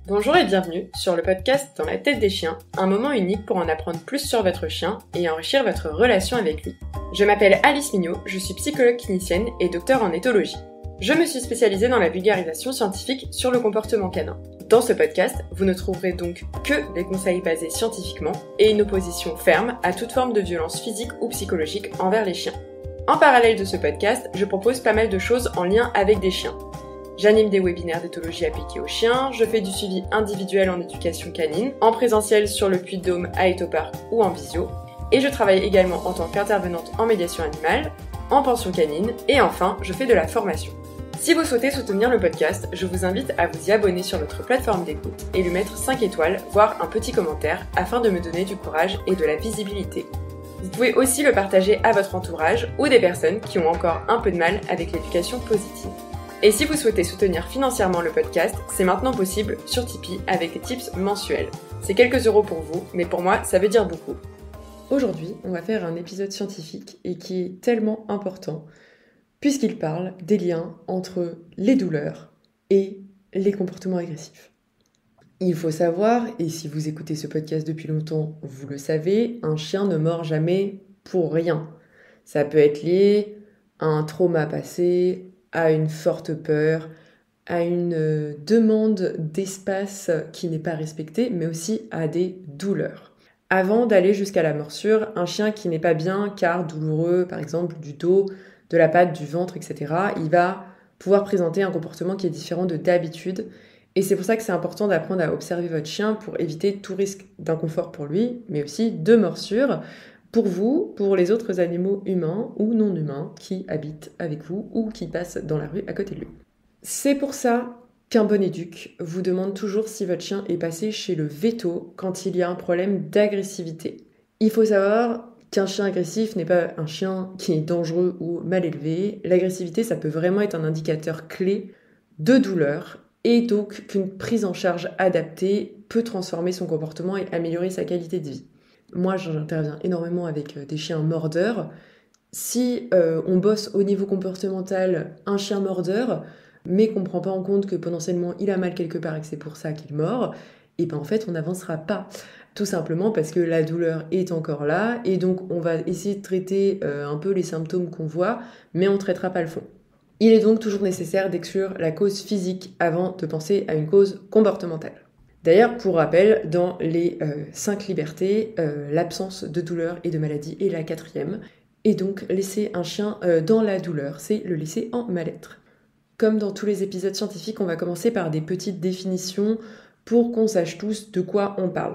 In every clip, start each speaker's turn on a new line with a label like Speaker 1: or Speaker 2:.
Speaker 1: Bonjour et bienvenue sur le podcast Dans la tête des chiens, un moment unique pour en apprendre plus sur votre chien et enrichir votre relation avec lui. Je m'appelle Alice Mignot, je suis psychologue clinicienne et docteur en éthologie. Je me suis spécialisée dans la vulgarisation scientifique sur le comportement canin. Dans ce podcast, vous ne trouverez donc que des conseils basés scientifiquement et une opposition ferme à toute forme de violence physique ou psychologique envers les chiens. En parallèle de ce podcast, je propose pas mal de choses en lien avec des chiens. J'anime des webinaires d'éthologie appliqués aux chiens, je fais du suivi individuel en éducation canine, en présentiel sur le Puy-de-Dôme à Etopar ou en visio, et je travaille également en tant qu'intervenante en médiation animale, en pension canine, et enfin, je fais de la formation. Si vous souhaitez soutenir le podcast, je vous invite à vous y abonner sur votre plateforme d'écoute et lui mettre 5 étoiles, voire un petit commentaire, afin de me donner du courage et de la visibilité. Vous pouvez aussi le partager à votre entourage ou des personnes qui ont encore un peu de mal avec l'éducation positive. Et si vous souhaitez soutenir financièrement le podcast, c'est maintenant possible sur Tipeee avec des tips mensuels. C'est quelques euros pour vous, mais pour moi, ça veut dire beaucoup. Aujourd'hui, on va faire un épisode scientifique et qui est tellement important, puisqu'il parle des liens entre les douleurs et les comportements agressifs. Il faut savoir, et si vous écoutez ce podcast depuis longtemps, vous le savez, un chien ne mord jamais pour rien. Ça peut être lié à un trauma passé, à une forte peur, à une demande d'espace qui n'est pas respectée, mais aussi à des douleurs. Avant d'aller jusqu'à la morsure, un chien qui n'est pas bien, car douloureux, par exemple du dos, de la patte, du ventre, etc., il va pouvoir présenter un comportement qui est différent de d'habitude. Et c'est pour ça que c'est important d'apprendre à observer votre chien pour éviter tout risque d'inconfort pour lui, mais aussi de morsure, pour vous, pour les autres animaux humains ou non humains qui habitent avec vous ou qui passent dans la rue à côté de lui. C'est pour ça qu'un bon éduc vous demande toujours si votre chien est passé chez le véto quand il y a un problème d'agressivité. Il faut savoir qu'un chien agressif n'est pas un chien qui est dangereux ou mal élevé. L'agressivité, ça peut vraiment être un indicateur clé de douleur et donc qu'une prise en charge adaptée peut transformer son comportement et améliorer sa qualité de vie. Moi, j'interviens énormément avec des chiens mordeurs. Si on bosse au niveau comportemental un chien mordeur, mais qu'on ne prend pas en compte que potentiellement il a mal quelque part et que c'est pour ça qu'il mord, et ben en fait on n'avancera pas. Tout simplement parce que la douleur est encore là, et donc on va essayer de traiter un peu les symptômes qu'on voit, mais on ne traitera pas le fond. Il est donc toujours nécessaire d'exclure la cause physique avant de penser à une cause comportementale. D'ailleurs, pour rappel, dans les 5 libertés, l'absence de douleur et de maladie est la 4e. Et donc, laisser un chien dans la douleur, c'est le laisser en mal-être. Comme dans tous les épisodes scientifiques, on va commencer par des petites définitions pour qu'on sache tous de quoi on parle.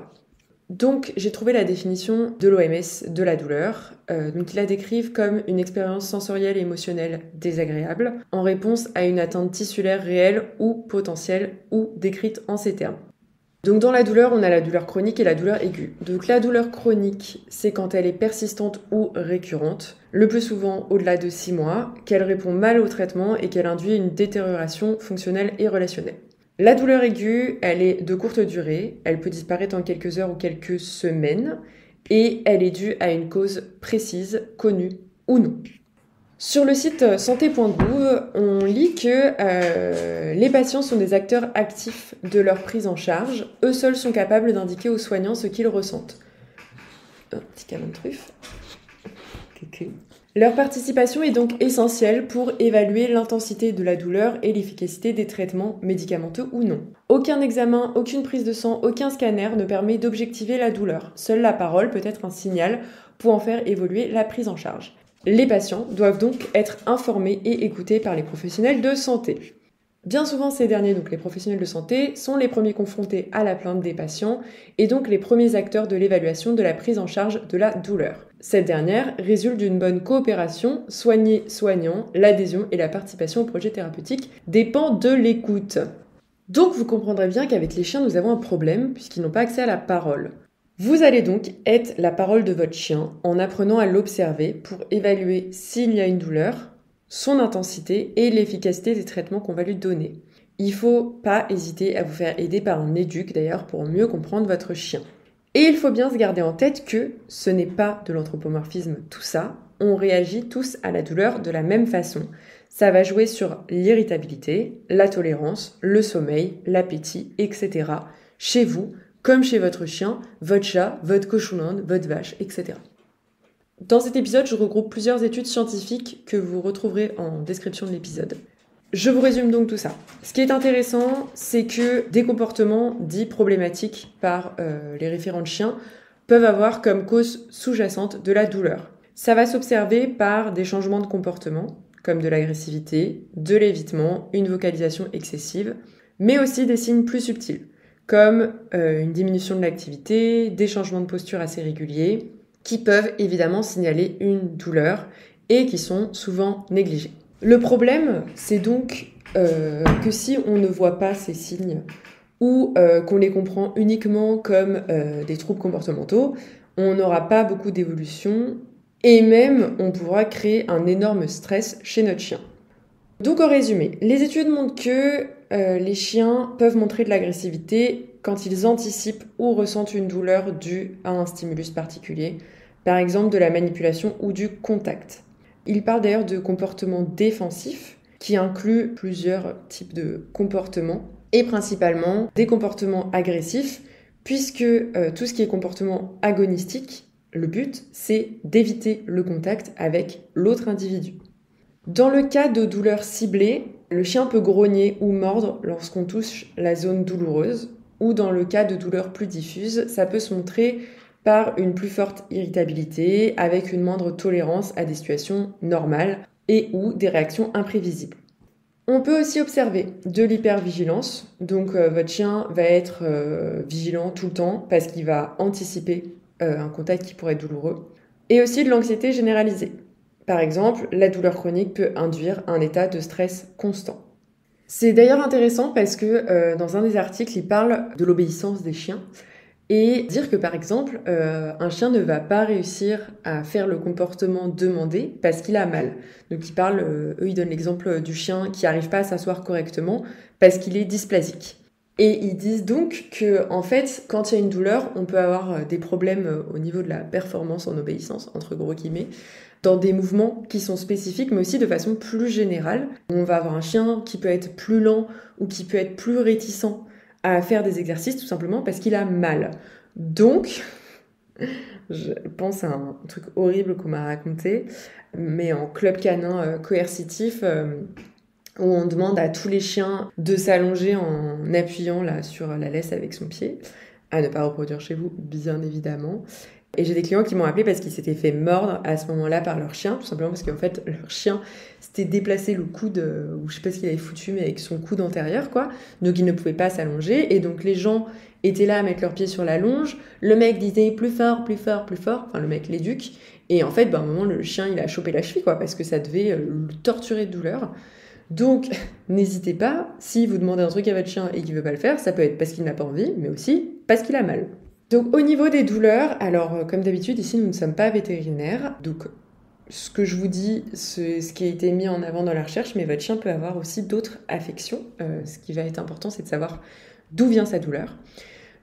Speaker 1: Donc, j'ai trouvé la définition de l'OMS de la douleur. Donc, ils la décrivent comme une expérience sensorielle et émotionnelle désagréable en réponse à une atteinte tissulaire réelle ou potentielle ou décrite en ces termes. Donc dans la douleur, on a la douleur chronique et la douleur aiguë. Donc la douleur chronique, c'est quand elle est persistante ou récurrente, le plus souvent au-delà de 6 mois, qu'elle répond mal au traitement et qu'elle induit une détérioration fonctionnelle et relationnelle. La douleur aiguë, elle est de courte durée, elle peut disparaître en quelques heures ou quelques semaines, et elle est due à une cause précise, connue ou non. Sur le site santé.gouv, on lit que les patients sont des acteurs actifs de leur prise en charge. Eux seuls sont capables d'indiquer aux soignants ce qu'ils ressentent. Un petit câlin de truffe. Coucou. Leur participation est donc essentielle pour évaluer l'intensité de la douleur et l'efficacité des traitements médicamenteux ou non. Aucun examen, aucune prise de sang, aucun scanner ne permet d'objectiver la douleur. Seule la parole peut être un signal pour en faire évoluer la prise en charge. Les patients doivent donc être informés et écoutés par les professionnels de santé. Bien souvent, ces derniers, donc les professionnels de santé, sont les premiers confrontés à la plainte des patients et donc les premiers acteurs de l'évaluation de la prise en charge de la douleur. Cette dernière résulte d'une bonne coopération, soigné-soignant, l'adhésion et la participation au projet thérapeutique dépend de l'écoute. Donc vous comprendrez bien qu'avec les chiens, nous avons un problème puisqu'ils n'ont pas accès à la parole. Vous allez donc être la parole de votre chien en apprenant à l'observer pour évaluer s'il y a une douleur, son intensité et l'efficacité des traitements qu'on va lui donner. Il ne faut pas hésiter à vous faire aider par un éduc d'ailleurs pour mieux comprendre votre chien. Et il faut bien se garder en tête que ce n'est pas de l'anthropomorphisme tout ça, on réagit tous à la douleur de la même façon. Ça va jouer sur l'irritabilité, la tolérance, le sommeil, l'appétit, etc. Chez vous, comme chez votre chien, votre chat, votre cochon d'Inde, votre vache, etc. Dans cet épisode, je regroupe plusieurs études scientifiques que vous retrouverez en description de l'épisode. Je vous résume donc tout ça. Ce qui est intéressant, c'est que des comportements dits problématiques par les référents de chiens peuvent avoir comme cause sous-jacente de la douleur. Ça va s'observer par des changements de comportement, comme de l'agressivité, de l'évitement, une vocalisation excessive, mais aussi des signes plus subtils, comme une diminution de l'activité, des changements de posture assez réguliers, qui peuvent évidemment signaler une douleur et qui sont souvent négligés. Le problème, c'est donc que si on ne voit pas ces signes ou qu'on les comprend uniquement comme des troubles comportementaux, on n'aura pas beaucoup d'évolution et même on pourra créer un énorme stress chez notre chien. Donc en résumé, les études montrent que les chiens peuvent montrer de l'agressivité quand ils anticipent ou ressentent une douleur due à un stimulus particulier, par exemple de la manipulation ou du contact. Ils parlent d'ailleurs de comportements défensifs qui incluent plusieurs types de comportements et principalement des comportements agressifs puisque tout ce qui est comportement agonistique, le but c'est d'éviter le contact avec l'autre individu. Dans le cas de douleurs ciblées, le chien peut grogner ou mordre lorsqu'on touche la zone douloureuse, ou dans le cas de douleurs plus diffuses, ça peut se montrer par une plus forte irritabilité, avec une moindre tolérance à des situations normales et ou des réactions imprévisibles. On peut aussi observer de l'hypervigilance, donc votre chien va être vigilant tout le temps parce qu'il va anticiper un contact qui pourrait être douloureux, et aussi de l'anxiété généralisée. Par exemple, la douleur chronique peut induire un état de stress constant. C'est d'ailleurs intéressant parce que dans un des articles, il parle de l'obéissance des chiens et dire que par exemple, un chien ne va pas réussir à faire le comportement demandé parce qu'il a mal. Donc ils donnent l'exemple du chien qui n'arrive pas à s'asseoir correctement parce qu'il est dysplasique. Et ils disent donc que en fait, quand il y a une douleur, on peut avoir des problèmes au niveau de la performance en obéissance, entre gros guillemets, dans des mouvements qui sont spécifiques, mais aussi de façon plus générale. On va avoir un chien qui peut être plus lent ou qui peut être plus réticent à faire des exercices, tout simplement parce qu'il a mal. Donc, je pense à un truc horrible qu'on m'a raconté, mais en club canin coercitif, où on demande à tous les chiens de s'allonger en appuyant là, sur la laisse avec son pied, à ne pas reproduire chez vous, bien évidemment. Et j'ai des clients qui m'ont appelé parce qu'ils s'étaient fait mordre à ce moment-là par leur chien, tout simplement parce qu'en fait, leur chien s'était déplacé le coude, ou je sais pas ce qu'il avait foutu, mais avec son coude antérieur, quoi. Donc, il ne pouvait pas s'allonger. Et donc, les gens étaient là à mettre leurs pieds sur la longe. Le mec disait plus fort, plus fort, plus fort. Enfin, le mec l'éduque. Et en fait, à un moment, le chien, il a chopé la cheville, quoi, parce que ça devait le torturer de douleur. Donc, n'hésitez pas, si vous demandez un truc à votre chien et qu'il veut pas le faire, ça peut être parce qu'il n'a pas envie, mais aussi parce qu'il a mal. Donc au niveau des douleurs, alors comme d'habitude ici nous ne sommes pas vétérinaires, donc ce que je vous dis c'est ce qui a été mis en avant dans la recherche, mais votre chien peut avoir aussi d'autres affections. Ce qui va être important c'est de savoir d'où vient sa douleur.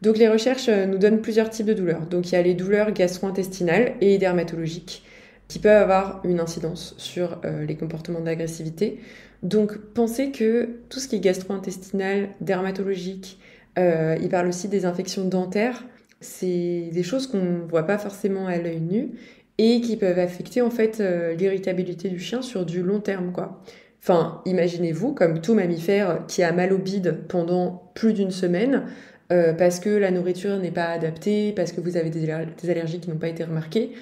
Speaker 1: Donc les recherches nous donnent plusieurs types de douleurs. Donc il y a les douleurs gastro-intestinales et dermatologiques qui peuvent avoir une incidence sur les comportements d'agressivité. Donc pensez que tout ce qui est gastro-intestinal, dermatologique, il parle aussi des infections dentaires. C'est des choses qu'on ne voit pas forcément à l'œil nu et qui peuvent affecter en fait l'irritabilité du chien sur du long terme, quoi. Enfin, imaginez-vous comme tout mammifère qui a mal au bide pendant plus d'une semaine parce que la nourriture n'est pas adaptée, parce que vous avez des allergies qui n'ont pas été remarquées.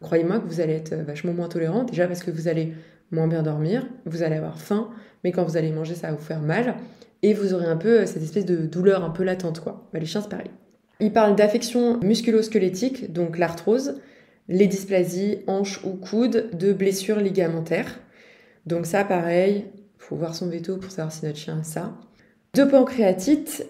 Speaker 1: Croyez-moi que vous allez être vachement moins tolérant, déjà parce que vous allez moins bien dormir, vous allez avoir faim, mais quand vous allez manger, ça va vous faire mal et vous aurez un peu cette espèce de douleur un peu latente, quoi. Les chiens, c'est pareil. Il parle d'affections musculo-squelettiques, donc l'arthrose, les dysplasies, hanches ou coudes, de blessures ligamentaires. Donc ça, pareil, il faut voir son veto pour savoir si notre chien a ça. De pancréatite,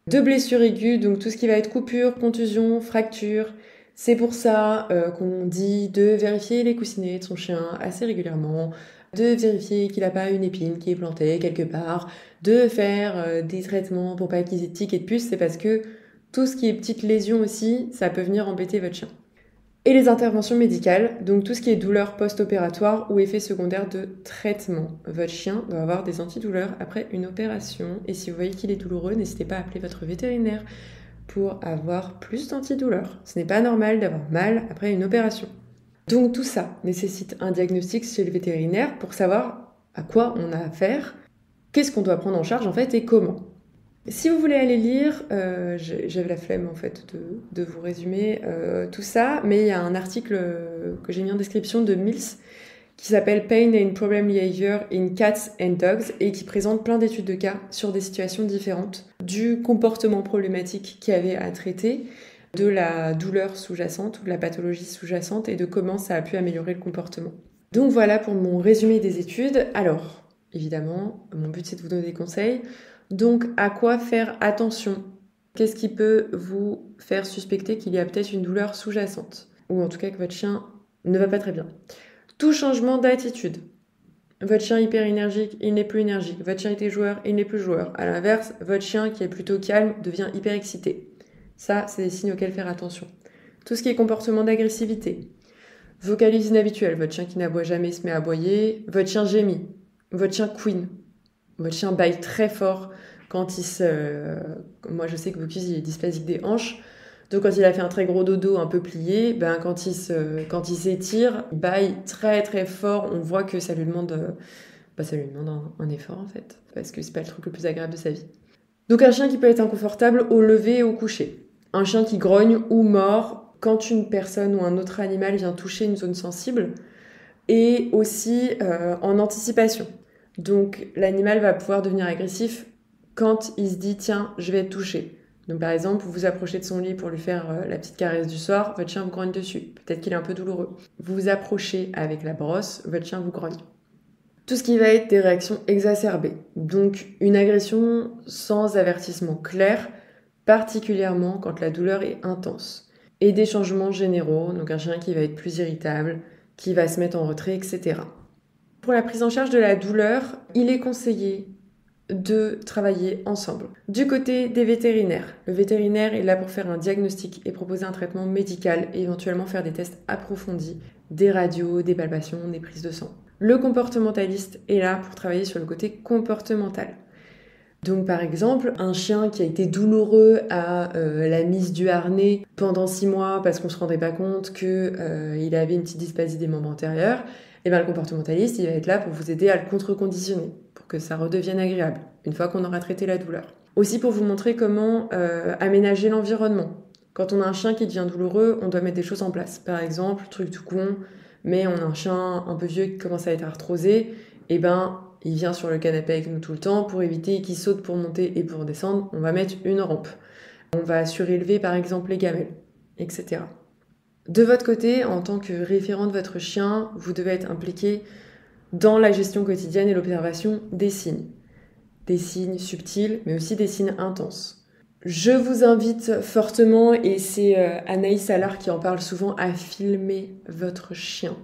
Speaker 1: de blessures aiguës, donc tout ce qui va être coupure, contusion, fracture. C'est pour ça qu'on dit de vérifier les coussinets de son chien assez régulièrement, de vérifier qu'il n'a pas une épine qui est plantée quelque part, de faire des traitements pour pas qu'ils aient de tiques et de puces, c'est parce que tout ce qui est petites lésions aussi, ça peut venir embêter votre chien. Et les interventions médicales, donc tout ce qui est douleur post-opératoire ou effet secondaire de traitement. Votre chien doit avoir des antidouleurs après une opération. Et si vous voyez qu'il est douloureux, n'hésitez pas à appeler votre vétérinaire pour avoir plus d'antidouleurs. Ce n'est pas normal d'avoir mal après une opération. Donc tout ça nécessite un diagnostic chez le vétérinaire pour savoir à quoi on a affaire, qu'est-ce qu'on doit prendre en charge en fait et comment. Si vous voulez aller lire, j'avais la flemme en fait de vous résumer tout ça, mais il y a un article que j'ai mis en description de Mills qui s'appelle Pain and Problem Behavior in Cats and Dogs et qui présente plein d'études de cas sur des situations différentes, du comportement problématique qu'il y avait à traiter, de la douleur sous-jacente ou de la pathologie sous-jacente et de comment ça a pu améliorer le comportement. Donc voilà pour mon résumé des études. Alors, évidemment, mon but c'est de vous donner des conseils. Donc, à quoi faire attention? Qu'est-ce qui peut vous faire suspecter qu'il y a peut-être une douleur sous-jacente? Ou en tout cas que votre chien ne va pas très bien. Tout changement d'attitude. Votre chien hyper énergique, il n'est plus énergique. Votre chien était joueur, il n'est plus joueur. À l'inverse, votre chien qui est plutôt calme devient hyper excité. Ça, c'est des signes auxquels faire attention. Tout ce qui est comportement d'agressivité. Vocalise inhabituelle. Votre chien qui n'aboie jamais se met à aboyer. Votre chien gémit. Votre chien couine. Votre chien bâille très fort quand il se... Moi, je sais que Bocuse, il est dysplasique des hanches. Donc, quand il a fait un très gros dodo un peu plié, quand il s'étire, il bâille très très fort. On voit que ça lui demande un effort, en fait. Parce que c'est pas le truc le plus agréable de sa vie. Donc, un chien qui peut être inconfortable au lever et au coucher. Un chien qui grogne ou mord quand une personne ou un autre animal vient toucher une zone sensible. Et aussi en anticipation. Donc, l'animal va pouvoir devenir agressif quand il se dit « Tiens, je vais être touché ». Donc, par exemple, vous vous approchez de son lit pour lui faire la petite caresse du soir, votre chien vous grogne dessus. Peut-être qu'il est un peu douloureux. Vous vous approchez avec la brosse, votre chien vous grogne. Tout ce qui va être des réactions exacerbées. Donc, une agression sans avertissement clair, particulièrement quand la douleur est intense. Et des changements généraux, donc un chien qui va être plus irritable, qui va se mettre en retrait, etc. Pour la prise en charge de la douleur, il est conseillé de travailler ensemble. Du côté des vétérinaires, le vétérinaire est là pour faire un diagnostic et proposer un traitement médical et éventuellement faire des tests approfondis, des radios, des palpations, des prises de sang. Le comportementaliste est là pour travailler sur le côté comportemental. Donc par exemple, un chien qui a été douloureux à la mise du harnais pendant 6 mois parce qu'on ne se rendait pas compte qu'il avait une petite dysplasie des membres antérieurs, et le comportementaliste, il va être là pour vous aider à le contre-conditionner, pour que ça redevienne agréable, une fois qu'on aura traité la douleur. Aussi pour vous montrer comment aménager l'environnement. Quand on a un chien qui devient douloureux, on doit mettre des choses en place. Par exemple, truc tout con, mais on a un chien un peu vieux qui commence à être arthrosé, et il vient sur le canapé avec nous tout le temps. Pour éviter qu'il saute pour monter et pour descendre, on va mettre une rampe. On va surélever par exemple les gamelles, etc. De votre côté, en tant que référent de votre chien, vous devez être impliqué dans la gestion quotidienne et l'observation des signes. Des signes subtils, mais aussi des signes intenses. Je vous invite fortement, et c'est Anaïs Allard qui en parle souvent, à filmer votre chien.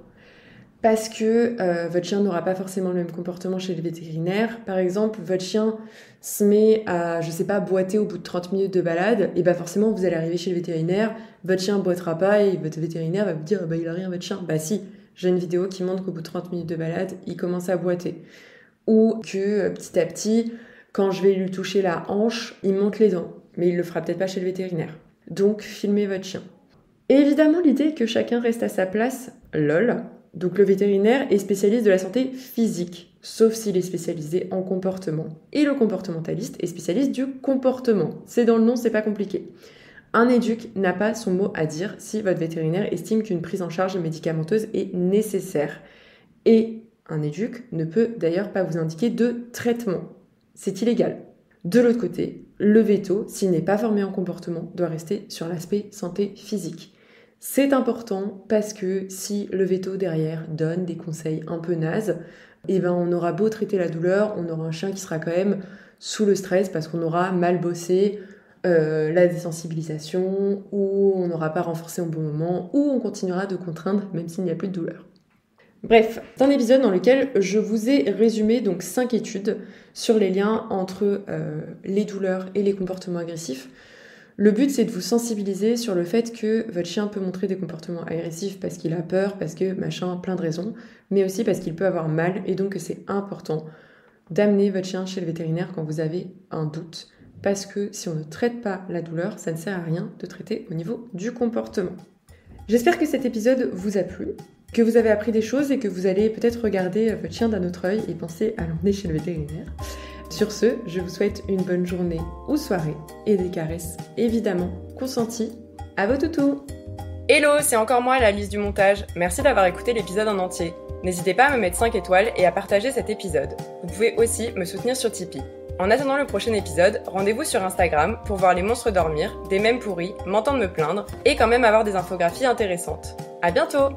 Speaker 1: Parce que votre chien n'aura pas forcément le même comportement chez le vétérinaire. Par exemple, votre chien se met à, boiter au bout de 30 minutes de balade, et forcément, vous allez arriver chez le vétérinaire, votre chien ne boitera pas, et votre vétérinaire va vous dire « il a rien votre chien ». Bah si, j'ai une vidéo qui montre qu'au bout de 30 minutes de balade, il commence à boiter. Ou que petit à petit, quand je vais lui toucher la hanche, il monte les dents. Mais il le fera peut-être pas chez le vétérinaire. Donc, filmez votre chien. Et évidemment, l'idée est que chacun reste à sa place, lol. Donc le vétérinaire est spécialiste de la santé physique, sauf s'il est spécialisé en comportement. Et le comportementaliste est spécialiste du comportement. C'est dans le nom, c'est pas compliqué. Un éduc n'a pas son mot à dire si votre vétérinaire estime qu'une prise en charge médicamenteuse est nécessaire. Et un éduc ne peut d'ailleurs pas vous indiquer de traitement. C'est illégal. De l'autre côté, le véto, s'il n'est pas formé en comportement, doit rester sur l'aspect santé physique. C'est important parce que si le véto derrière donne des conseils un peu nazes, on aura beau traiter la douleur, on aura un chien qui sera quand même sous le stress parce qu'on aura mal bossé la désensibilisation, ou on n'aura pas renforcé au bon moment, ou on continuera de contraindre même s'il n'y a plus de douleur. Bref, c'est un épisode dans lequel je vous ai résumé 5 études sur les liens entre les douleurs et les comportements agressifs. Le but, c'est de vous sensibiliser sur le fait que votre chien peut montrer des comportements agressifs parce qu'il a peur, parce que machin, plein de raisons, mais aussi parce qu'il peut avoir mal, et donc que c'est important d'amener votre chien chez le vétérinaire quand vous avez un doute, parce que si on ne traite pas la douleur, ça ne sert à rien de traiter au niveau du comportement. J'espère que cet épisode vous a plu, que vous avez appris des choses et que vous allez peut-être regarder votre chien d'un autre œil et penser à l'emmener chez le vétérinaire. Sur ce, je vous souhaite une bonne journée ou soirée et des caresses évidemment consenties à vos toutous. Hello, c'est encore moi, Alice du montage. Merci d'avoir écouté l'épisode en entier. N'hésitez pas à me mettre 5 étoiles et à partager cet épisode. Vous pouvez aussi me soutenir sur Tipeee. En attendant le prochain épisode, rendez-vous sur Instagram pour voir les monstres dormir, des mèmes pourris, m'entendre me plaindre et quand même avoir des infographies intéressantes. À bientôt!